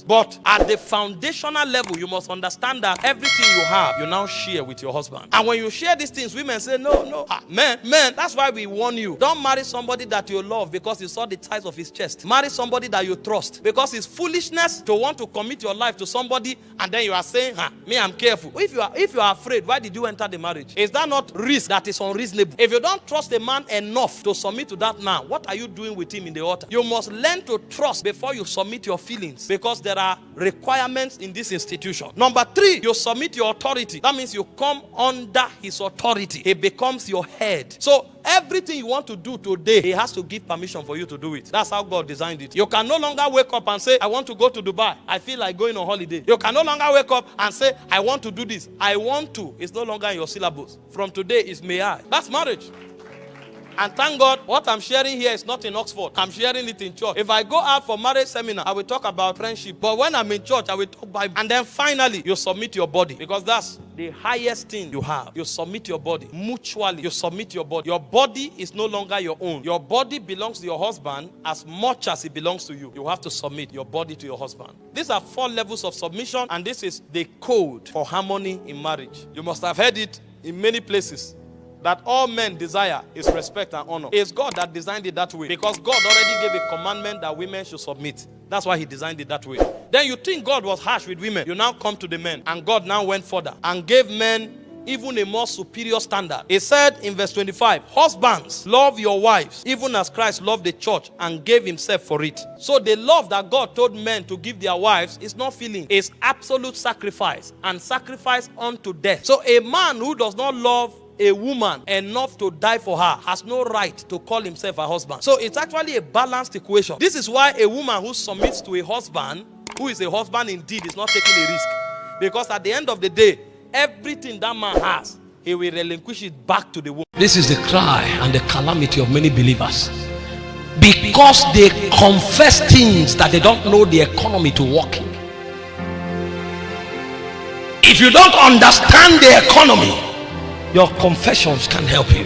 But at the foundational level, you must understand that everything you have, you now share with your husband. And when you share these things, women say, no. Men, that's why we warn you. Don't marry somebody that you love because you saw the size of his chest. Marry somebody that you trust, because it's foolishness to want to commit your life to somebody and then you are saying, me, I'm careful. If you are afraid, why did you enter the marriage? Is that not risk that is unreasonable? If you don't trust a man enough to submit to that man, what are you doing with him in the altar? You must learn to trust before you submit your feelings, because there are requirements in this institution. Number 3, you submit your authority. That means you come under his authority. He becomes your head. So everything you want to do today, he has to give permission for you to do it. That's how God designed it. You can no longer wake up and say, I want to go to Dubai. I feel like going on holiday. You can no longer wake up and say, I want to do this. I want to. It's no longer in your syllabus. From today, it's may I. That's marriage. And thank God, what I'm sharing here is not in Oxford. I'm sharing it in church. If I go out for marriage seminar, I will talk about friendship. But when I'm in church, I will talk Bible. And then finally, you submit your body, because that's the highest thing you have. You submit your body. Mutually, you submit your body. Your body is no longer your own. Your body belongs to your husband as much as it belongs to you. You have to submit your body to your husband. These are 4 levels of submission, and this is the code for harmony in marriage. You must have heard it in many places, that all men desire is respect and honor. It's God that designed it that way, because God already gave a commandment that women should submit. That's why he designed it that way. Then you think God was harsh with women. You now come to the men, and God now went further and gave men even a more superior standard. He said in verse 25, husbands, love your wives, even as Christ loved the church and gave himself for it. So the love that God told men to give their wives is not feeling. It's absolute sacrifice, and sacrifice unto death. So a man who does not love a woman enough to die for her has no right to call himself a husband. So it's actually a balanced equation. This is why a woman who submits to a husband, who is a husband indeed, is not taking a risk. Because at the end of the day, everything that man has, he will relinquish it back to the woman. This is the cry and the calamity of many believers, because they confess things that they don't know the economy to work in. If you don't understand the economy, your confessions can help you.